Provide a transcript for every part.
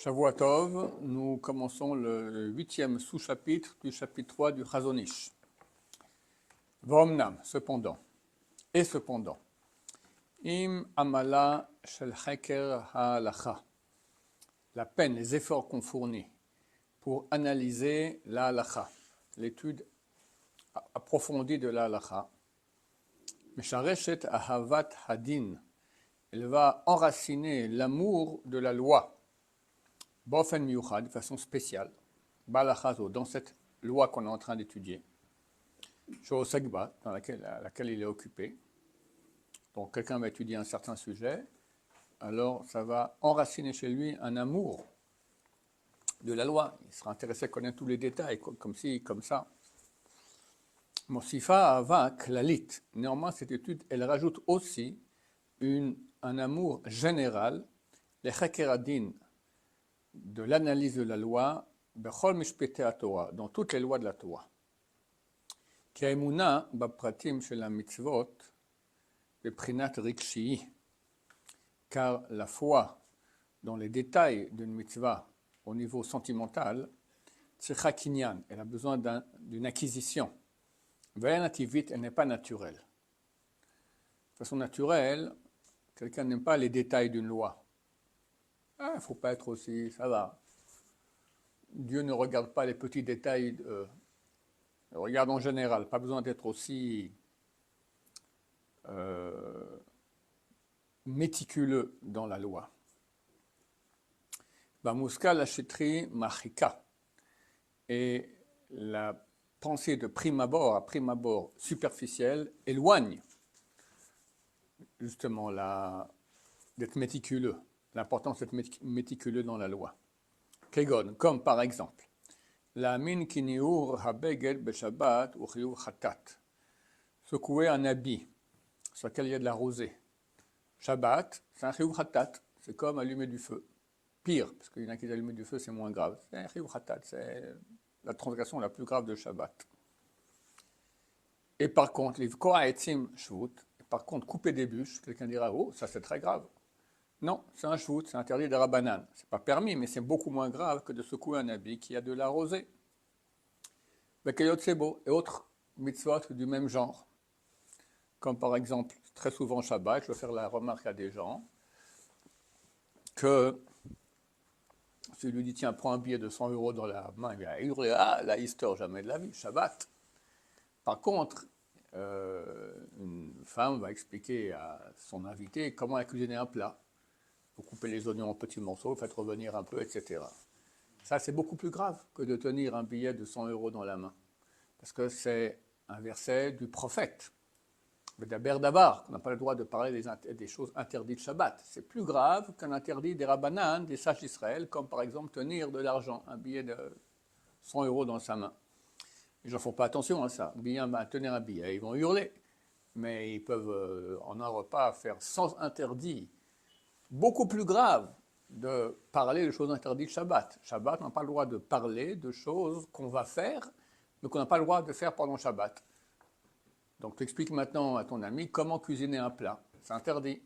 Shavua Tov, nous commençons le 8e sous-chapitre du chapitre 3 du Chazon Ish. V'omnam, cependant, im amala shel cheker ha'alacha, la peine, les efforts qu'on fournit pour analyser la halacha, l'étude approfondie de la halacha, meshareshet ahavat hadin, elle va enraciner l'amour de la loi, Bofen miyuchad, de façon spéciale, Balachazo, dans cette loi qu'on est en train d'étudier, Shoosegba, dans laquelle il est occupé. Donc quelqu'un va étudier un certain sujet, alors ça va enraciner chez lui un amour de la loi. Il sera intéressé à connaître tous les détails, comme ci, comme ça. Mosifa ava klalit. Néanmoins, cette étude, elle rajoute aussi un amour général, les chekeradin, de l'analyse de la loi, bechol mishpetei Torah, dans toutes les lois de la Torah. Ki ha'emuna bapratim shel hamitzvot beprinat rikshi, car la foi dans les détails d'une mitzvah au niveau sentimental, tzricha kinyan, elle a besoin d'une acquisition. Ve'en nativit, elle n'est pas naturelle. De façon naturelle, quelqu'un n'aime pas les détails d'une loi. Il ne faut pas être aussi, ça va. Dieu ne regarde pas les petits détails, il regarde en général, pas besoin d'être aussi méticuleux dans la loi. Bamuska la chetri machika. Et la pensée de prime abord, à prime abord superficielle, éloigne justement d'être méticuleux. L'importance d'être méticuleux dans la loi. Kegon, comme par exemple, la min kiniur habeged beshabbat ou chiyuv chatat. Secouer un habit sur lequel il y a de la rosée. Shabbat, c'est un chiyuv chatat, c'est comme allumer du feu. Pire, parce qu'il y en a qui allument du feu, c'est moins grave. C'est un chiyuv chatat, c'est la transgression la plus grave de Shabbat. Et par contre, les kohaetzim shvut, par contre, couper des bûches, quelqu'un dira, oh, ça c'est très grave. Non, c'est un shvut, c'est interdit de Rabbanan. C'est pas permis, mais c'est beaucoup moins grave que de secouer un habit qui a de la rosée. Bekayot sebo et autres mitzvot du même genre. Comme par exemple, très souvent Shabbat, je vais faire la remarque à des gens que si lui dit, tiens, prends un billet de 100 € dans la main, il va hurler, ah, la Easter, jamais de la vie, Shabbat. Par contre, une femme va expliquer à son invité comment cuisiner un plat. Vous coupez les oignons en petits morceaux, vous faites revenir un peu, etc. Ça, c'est beaucoup plus grave que de tenir un billet de 100 € dans la main. Parce que c'est un verset du prophète. Bedaber davar, on n'a pas le droit de parler des choses interdites Shabbat. C'est plus grave qu'un interdit des Rabbanan, des sages d'Israël, comme par exemple tenir de l'argent, un billet de 100 € dans sa main. Les gens ne font pas attention à ça. Bien, tenir un billet, ils vont hurler. Mais ils peuvent, en un repas, faire sans interdit beaucoup plus grave de parler de choses interdites Shabbat. Shabbat, on n'a pas le droit de parler de choses qu'on va faire, mais qu'on n'a pas le droit de faire pendant Shabbat. Donc tu expliques maintenant à ton ami comment cuisiner un plat. C'est interdit.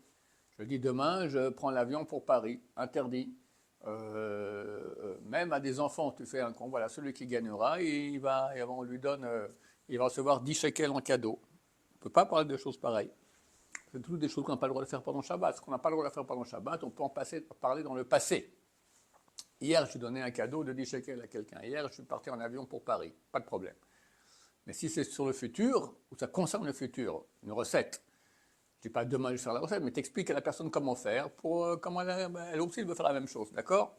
Je dis demain, je prends l'avion pour Paris. Interdit. Même à des enfants, tu fais un con. Voilà, celui qui gagnera, on lui donne, il va recevoir 10 shekels en cadeau. On ne peut pas parler de choses pareilles. C'est toutes des choses qu'on n'a pas le droit de faire pendant Shabbat. Ce qu'on n'a pas le droit de faire pendant Shabbat, on peut parler dans le passé. Hier, je donnais un cadeau de 10 shekels à quelqu'un. Hier, je suis parti en avion pour Paris. Pas de problème. Mais si c'est sur le futur, ou ça concerne le futur, une recette, je ne dis pas demain je vais faire la recette, mais t'expliques à la personne comment faire, comment elle aussi elle veut faire la même chose, d'accord?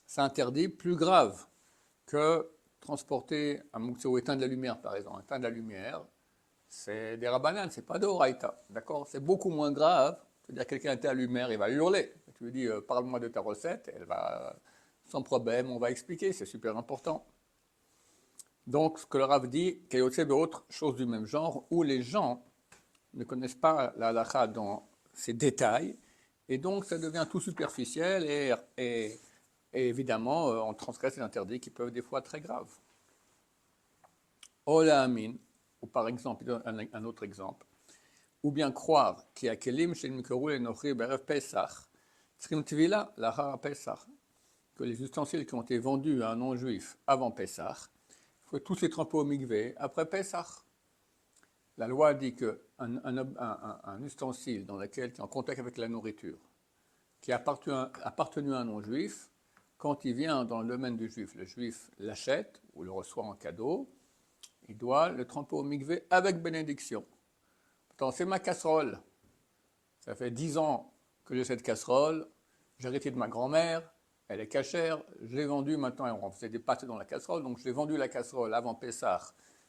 C'est interdit, plus grave que transporter un mouktsou, éteindre la lumière par exemple. Éteindre la lumière, c'est des rabbanan, c'est pas de oraïta, d'accord? C'est beaucoup moins grave. C'est-à-dire quelqu'un était à la lumière, il va hurler. Tu lui dis, parle-moi de ta recette, elle va, sans problème, on va expliquer, c'est super important. Donc, ce que le Rav dit, qu'il y a aussi d'autres choses du même genre, où les gens ne connaissent pas la halakha dans ses détails, et donc ça devient tout superficiel, et évidemment, on transgresse les interdits qui peuvent être des fois très graves. Ola amin, ou par exemple, un autre exemple, ou bien croire qu'il y a kelim chez Mikeru et Nochri Berev Pesach, Tzrim Tvila, Lahar Pesach. que les ustensiles qui ont été vendus à un non-juif avant Pessah, il faut tous les tremper au mikvé après Pessah. La loi dit qu'un ustensile dans lequel qui est en contact avec la nourriture, qui a appartenu à un non-juif, quand il vient dans le domaine du juif, le juif l'achète ou le reçoit en cadeau, il doit le tremper au mikvé avec bénédiction. Pourtant, c'est ma casserole. Ça fait 10 ans que j'ai cette casserole, j'ai hérité de ma grand-mère, elle est cachère, je l'ai vendue maintenant, on faisait des pâtes dans la casserole, donc je l'ai vendue la casserole avant Pessah.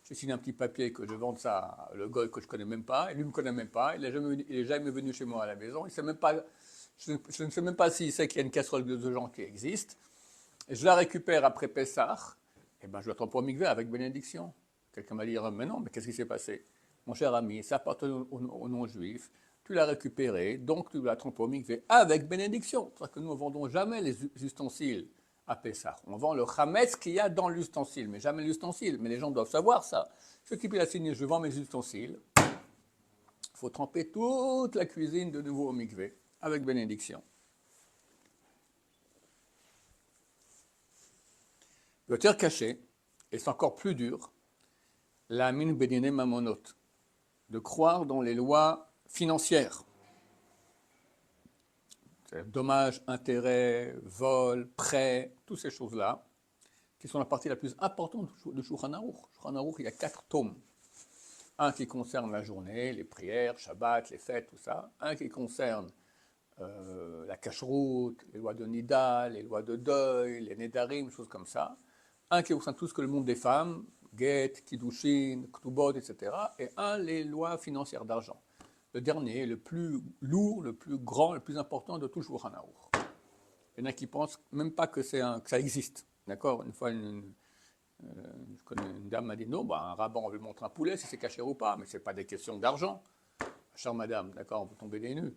J'ai signé un petit papier que je vende ça à le goy que je ne connais même pas, et lui ne me connaît même pas, il n'est jamais venu chez moi à la maison, il sait même pas, je ne sais même pas s'il sait qu'il y a une casserole de ce genre qui existe. Et je la récupère après Pessah, et ben je la trempe au mikvé avec bénédiction. Quelqu'un m'a dit, mais non, mais qu'est-ce qui s'est passé? Mon cher ami, ça appartient aux non-juifs, tu l'as récupéré, donc tu la trempes au mikvé avec bénédiction. C'est-à-dire que nous ne vendons jamais les ustensiles à Pessah. On vend le chametz qu'il y a dans l'ustensile, mais jamais l'ustensile. Mais les gens doivent savoir ça. Ce type, il a signé, je vends mes ustensiles. Il faut tremper toute la cuisine de nouveau au mikvé avec bénédiction. Le terre caché, et c'est encore plus dur, la mine bédiné mamonot, de croire dans les lois financières. Dommages, intérêts, vol, prêts, toutes ces choses-là, qui sont la partie la plus importante de Shulchan Aruch. Shulchan Aruch, il y a 4 tomes. Un qui concerne la journée, les prières, Shabbat, les fêtes, tout ça. Un qui concerne la cacheroute, les lois de Nida, les lois de deuil, les Nedarim, choses comme ça. Un qui concerne tout ce que le monde des femmes, Get, Kiddushin, Ktubot, etc. Et un, les lois financières d'argent. Le dernier, le plus lourd, le plus grand, le plus important de tout Shulchan Aruch. Il y en a qui pensent même pas que ça existe. D'accord? Une fois, je connais une dame m'a dit non, un rabbin, on lui montre un poulet si c'est caché ou pas, mais ce n'est pas des questions d'argent. Chère madame, d'accord, vous tombez des nues.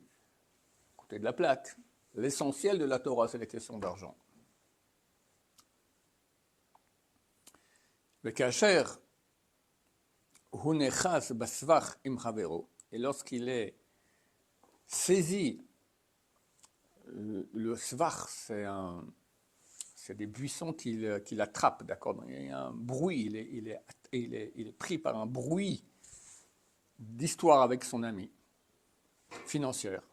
Côté de la plaque. L'essentiel de la Torah, c'est les questions d'argent. Le kacher, hu nechas basvach im chavero, et lorsqu'il est saisi, le svach, c'est des buissons qu'il attrape, d'accord? Il y a un bruit, il est pris par un bruit d'histoire avec son ami, financière.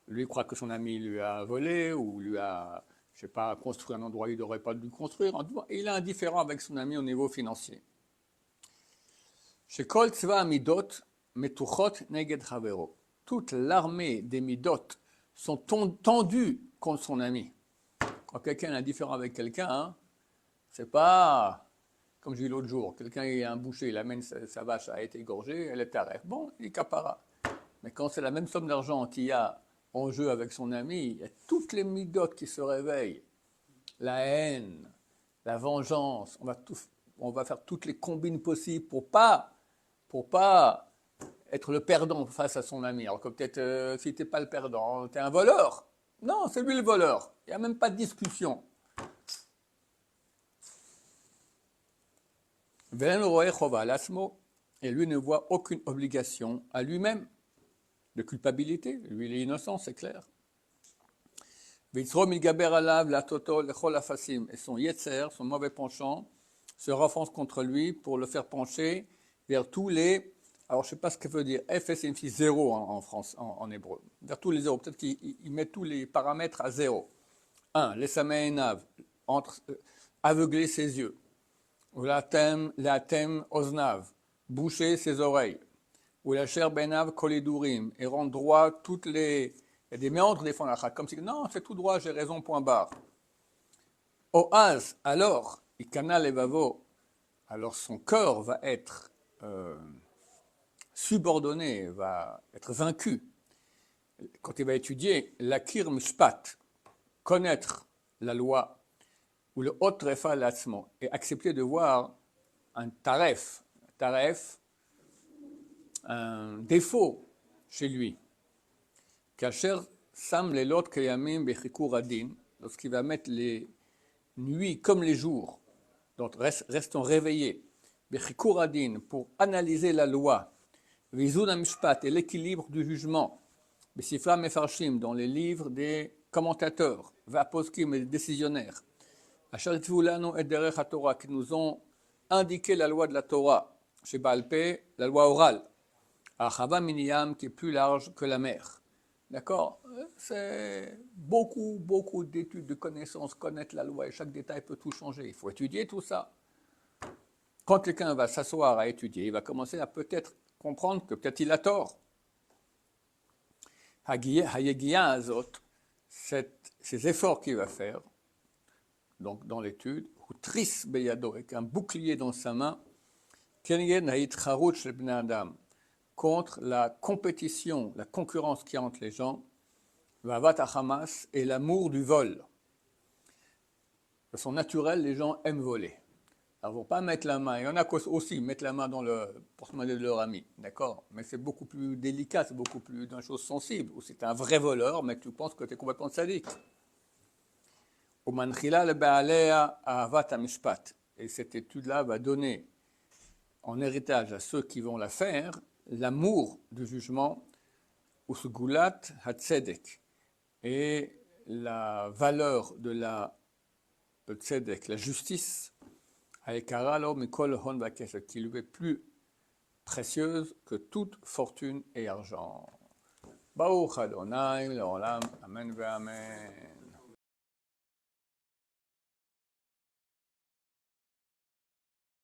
Lui croit que son ami lui a volé ou lui a, je sais pas, construit un endroit où il n'aurait pas dû construire. Il est indifférent avec son ami au niveau financier. Chez Kol Tzva Midot, Metuchot Neged Chavero. Toute l'armée des Midot sont tendues contre son ami. Quand quelqu'un est indifférent avec quelqu'un, c'est pas comme j'ai dit l'autre jour, quelqu'un est un boucher, il amène sa vache a été égorgée, elle est taref. Bon, il capara. Mais quand c'est la même somme d'argent qu'il y a en jeu avec son ami, il y a toutes les Midot qui se réveillent. La haine, la vengeance, on va faire toutes les combines possibles pour pas être le perdant face à son ami. Alors que peut-être, si tu n'es pas le perdant, tu es un voleur. Non, c'est lui le voleur. Il n'y a même pas de discussion. Et lui ne voit aucune obligation à lui-même de culpabilité. Lui, il est innocent, c'est clair. Et son yetzer, son mauvais penchant, se renfonce contre lui pour le faire pencher vers tous les... Alors, je ne sais pas ce que veut dire. F, c'est une fille zéro en France, en hébreu. Vers tous les zéros. Peut-être qu'il met tous les paramètres à zéro. 1. Les sameinav, aveugler ses yeux. Ou la tem oznav, boucher ses oreilles. Ou la chair benav kolidurim, et rendre droit toutes les... Il y a des méandres des fonds comme si, non, c'est tout droit, j'ai raison, point barre. Oaz, alors, ikana levavo, alors son cœur va être subordonné, va être vaincu. Quand il va étudier l'akir mishpat, connaître la loi, ou le hot refa l'atzmo, et accepter de voir un taref, un défaut chez lui. Kacher sam lelot kayamim bechikur adin, lorsqu'il va mettre les nuits comme les jours, donc restons réveillés, bechikur adin, pour analyser la loi, vizun mishpat et l'équilibre du jugement, besifra mefarshim, dans les livres des commentateurs, Vaposkim et les décisionnaires, Ashaltivulano et Derech HaTorah, qui nous ont indiqué la loi de la Torah, chez Baal Peh, la loi orale, Achava Miniyam, qui est plus large que la mer. D'accord? C'est beaucoup d'études, de connaissances, connaître la loi, et chaque détail peut tout changer. Il faut étudier tout ça. Quand quelqu'un va s'asseoir à étudier, il va commencer à peut-être comprendre que peut-être il a tort. Hayegiya Azot, ces efforts qu'il va faire, donc dans l'étude, ou tris beyado, avec un bouclier dans sa main, contre la compétition, la concurrence qu'il y a entre les gens, Vavat Hamas et l'amour du vol. De façon naturelle, les gens aiment voler. Alors, ils ne vont pas mettre la main. Il y en a aussi mettre la main dans le porte-monnaie de leur ami, d'accord? Mais c'est beaucoup plus délicat, c'est beaucoup plus d'une chose sensible. Ou c'est un vrai voleur, mais tu penses que tu es complètement sadique. Et cette étude-là va donner en héritage à ceux qui vont la faire l'amour du jugement, usgulat hatzedek, et la valeur de la tzedek, la justice, qui lui est plus précieuse que toute fortune et argent. Baruch Adonai, l'olam, amen ve amen.